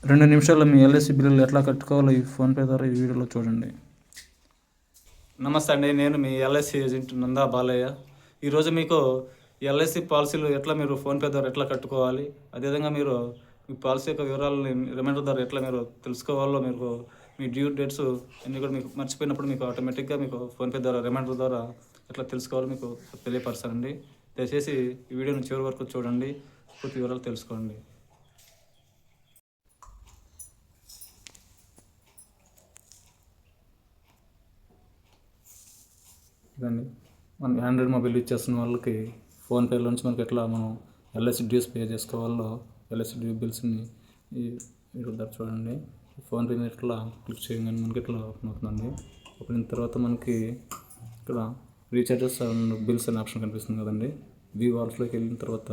2 నిమిషాల్లో మీ ఎల్ఐసి బిల్లులు ఎట్లా కట్టుకోవాలో ఈ ఫోన్పే ద్వారా ఈ వీడియోలో చూడండి. నమస్తే అండి, నేను మీ ఎల్ఐసి ఏజెంట్ నందా బాలయ్య. ఈరోజు మీకు ఎల్ఐసి పాలసీలు ఎట్లా మీరు ఫోన్పే ద్వారా ఎట్లా కట్టుకోవాలి, అదేవిధంగా మీరు మీ పాలసీ యొక్క వివరాలని రిమైండర్ ద్వారా ఎట్లా మీరు తెలుసుకోవాలో, మీకు మీ డ్యూ డేట్స్ అన్నీ కూడా మీకు మర్చిపోయినప్పుడు మీకు ఆటోమేటిక్గా మీకు ఫోన్పే ద్వారా రిమైండర్ ద్వారా ఎట్లా తెలుసుకోవాలో మీకు తెలియపరచానండి. దయచేసి ఈ వీడియోని చివరి వరకు చూడండి, పూర్తి వివరాలు తెలుసుకోండి. ఇదండి, మన ఆండ్రాయిడ్ మొబైల్ యూజ్ చేస్తున్న వాళ్ళకి ఫోన్పేలో నుంచి మనకి ఎట్లా మనం ఎల్ఐసి డ్యూస్ పే చేసుకోవాలో, ఎల్ఐసి డ్యూ బిల్స్ని ఈ వీడియో ద్వారా చూడండి. ఫోన్పే మీద ఇట్లా క్లిక్ చేయగానే మనకి ఇట్లా ఓపెన్ అవుతుందండి. ఓపెన్ అయిన తర్వాత మనకి ఇక్కడ రీఛార్జెస్ అండ్ బిల్స్ అనే ఆప్షన్ కనిపిస్తుంది కదండి. వ్యూ ఆల్స్లోకి వెళ్ళిన తర్వాత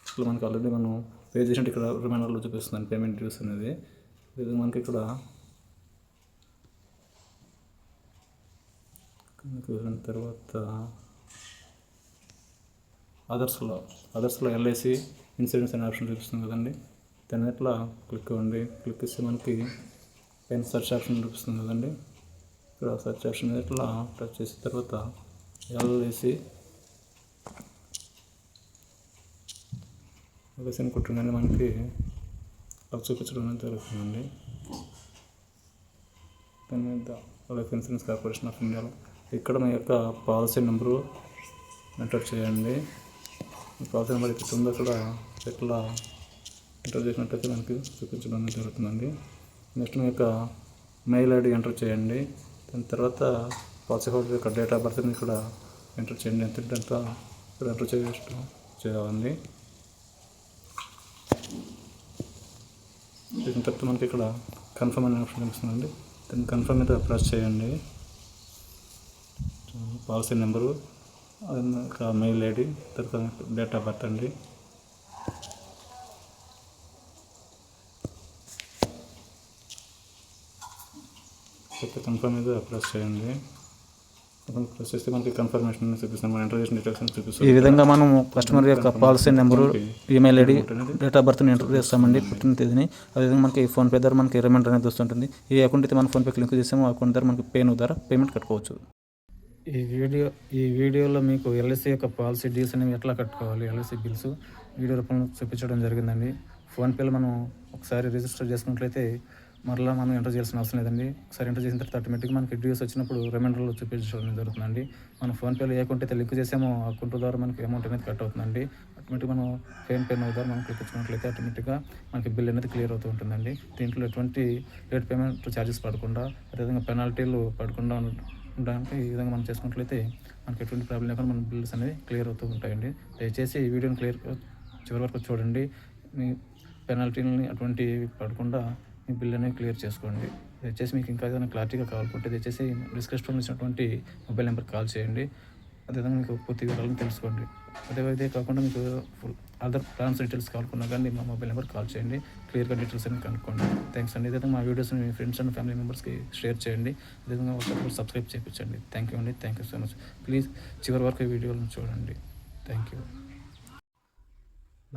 ఇట్లా మనకి ఆల్రెడీ మనం పే చేసినట్టు ఇక్కడ రిమైండర్లో చూపిస్తుందండి పేమెంట్ డ్యూస్ అనేది. ఇది మనకి ఇక్కడ వెళ్ళిన తర్వాత అదర్స్లో ఎల్ఐసి ఇన్సూరెన్స్ అనే ఆప్షన్ చూపిస్తుంది కదండి. దాని ఇట్లా క్లిక్ అవ్వండి. క్లిక్ ఇస్తే మనకి పైన సెర్చ్ ఆప్షన్ చూపిస్తుంది కదండి. ఇక్కడ సెర్చ్ ఆప్షన్ ఇట్లా టచ్ చేసిన తర్వాత ఎల్ఐసి అని కుట్టగానే మనకి చూపించడం అనేది జరుగుతుందండి. దాని మీద లైఫ్ ఇన్సూరెన్స్ కార్పొరేషన్ ఆఫ్ ఇండియాలో ఇక్కడ మీ యొక్క పాలసీ నెంబరు ఎంటర్ చేయండి. పాలసీ నెంబర్ ఇక్కడ ఉందో కూడా ఇట్లా ఎంటర్ చేసినట్టయితే మనకి చూపించడం జరుగుతుందండి. నెక్స్ట్ మీ యొక్క మెయిల్ ఐడి ఎంటర్ చేయండి. దాని తర్వాత పాలసీ హోల్డర్ యొక్క డేట్ ఆఫ్ బర్త్ని ఇక్కడ ఎంటర్ చేయండి. ఎంత ఇక్కడ ఎంటర్ చేయాలండి. చేసిన తర్వాత మనకి ఇక్కడ కన్ఫర్మ్ అనే ఆప్షన్ కనిపిస్తుందండి. దాన్ని కన్ఫర్మ్ మీద ప్రెస్ చేయండి. పాలసీ నెంబరు, మెయిల్ ఐడి, తర్వాత డేట్ ఆఫ్ బర్త్ అండి. కన్ఫర్మ్ మీద ప్రెస్ చేయండి. ప్రెస్ చేస్తే మనకి కన్ఫర్మేషన్ చూపిస్తుంది, మన ఎంటర్ చేసిన డీటెయిల్స్ చూపిస్తుంది. ఈ విధంగా మనం కస్టమర్ యొక్క policy number, email ID, date of బర్త్ని ఎంటర్ చేస్తామండి, పుట్టిన తేదీని. అదేవిధంగా మనకి ఫోన్పే ద్వారా మనకి రిమైండర్ అనేది వస్తుంటుంది. ఈ అకౌంట్ అయితే మన ఫోన్పేకి లింక్ చేసాము, ఆ అకౌంట్ ద్వారా మనకి పేను ద్వారా పేమెంట్ కట్టుకోవచ్చు. ఈ వీడియోలో మీకు ఎల్ఐసి యొక్క పాలసీ డీల్స్ అనేవి ఎట్లా కట్టుకోవాలి, ఎల్ఐసి బిల్స్ వీడియో రూపంలో చూపించడం జరిగిందండి. ఫోన్పేలో మనం ఒకసారి రిజిస్టర్ చేసుకున్నట్లయితే మరలా మనం ఎంటర్ చేయాల్సిన అవసరం లేదండి. ఒకసారి ఎంటర్ చేసిన తర్వాత ఆటోమేటిక్గా మనకి డ్యూస్ వచ్చినప్పుడు రిమైండర్లో చూపించడం జరుగుతుందండి. మనం ఫోన్పేలో ఏ అకౌంట్ అయితే లింక్ చేసామో ఆ అకౌంట్ ద్వారా మనకి అమౌంట్ అనేది కట్ అవుతుందండి. ఆటోమేటిక్గా మనం ఫోన్పే ద్వారా మనం క్లిక్ ఇచ్చినట్లయితే ఆటోమేటిక్గా మనకి బిల్ అనేది క్లియర్ అవుతూ ఉంటుందండి. దీంట్లో ఎటువంటి లేట్ పేమెంట్ ఛార్జెస్ పడకుండా, అదేవిధంగా పెనాల్టీలు పడకుండా ఉండడానికి ఈ విధంగా మనం చేసుకున్నట్లయితే మనకి ఎటువంటి ప్రాబ్లం లేకుండా మన బిల్స్ అనేవి క్లియర్ అవుతూ ఉంటాయండి. దయచేసి ఈ వీడియోని చివరి వరకు చూడండి. మీ పెనాల్టీని అటువంటి పడకుండా మీ బిల్ అనేది క్లియర్ చేసుకోండి. దయచేసి మీకు ఇంకా ఏదైనా క్లారిటీగా కావాలనుకుంటే దయచేసి డిస్క్రిప్షన్లో ఇచ్చినటువంటి మొబైల్ నెంబర్కి కాల్ చేయండి. అదేవిధంగా మీకు పూర్తి వివరాలను తెలుసుకోండి. ఇదే కాకుండా మీకు అదర్ ప్లాన్స్ డీటెయిల్స్ కావాలనుకున్నా కానీ మా మొబైల్ నెంబర్ కాల్ చేయండి, క్లియర్గా డీటెయిల్స్ అన్ని కనుక్కోండి. థ్యాంక్స్ అండి. అదేవిధంగా మా వీడియోస్ని మీ ఫ్రెండ్స్ అండ్ ఫ్యామిలీ మెంబర్స్కి షేర్ చేయండి. అదేవిధంగా ఒకసారి సబ్స్క్రైబ్ చేయించండి. థ్యాంక్ యూ అండి. Thank you so much. Please చివరి వరకు ఈ వీడియోలను చూడండి. Thank you.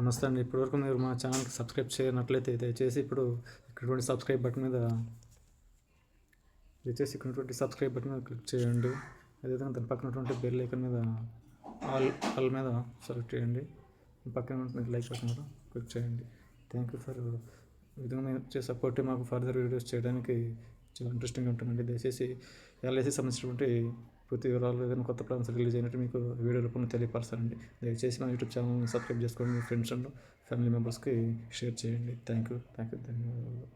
నమస్తే అండి. ఇప్పటివరకు మీరు మా ఛానల్కి సబ్స్క్రైబ్ చేయనట్లయితే దయచేసి ఇక్కడటువంటి సబ్స్క్రైబ్ బటన్ మీద క్లిక్ చేయండి. అదేవిధంగా దాని పక్కనటువంటి బెల్ ఐకాన్ మీద ఆల్ మీద సెలెక్ట్ చేయండి. పక్కన లైక్ బటన్ మీద క్లిక్ చేయండి. థ్యాంక్ యూ ఫర్ విధంగా మీరు ఇచ్చే సపోర్ట్ మాకు ఫర్దర్ వీడియోస్ చేయడానికి చాలా ఇంట్రెస్టింగ్గా ఉంటుందండి. దయచేసి ఎల్ఐసి సంబంధించినటువంటి పూర్తి వివరాలు, ఏదైనా కొత్త ప్లాన్స్ రిలీజ్ అయినట్టు మీకు వీడియో రూపంలో తెలియపరచాలండి. దయచేసి మా యూట్యూబ్ ఛానల్ని సబ్స్క్రైబ్ చేసుకోండి. మీ ఫ్రెండ్స్ అండ్ ఫ్యామిలీ మెంబర్స్కి షేర్ చేయండి. Thank you. ధన్యవాదాలు.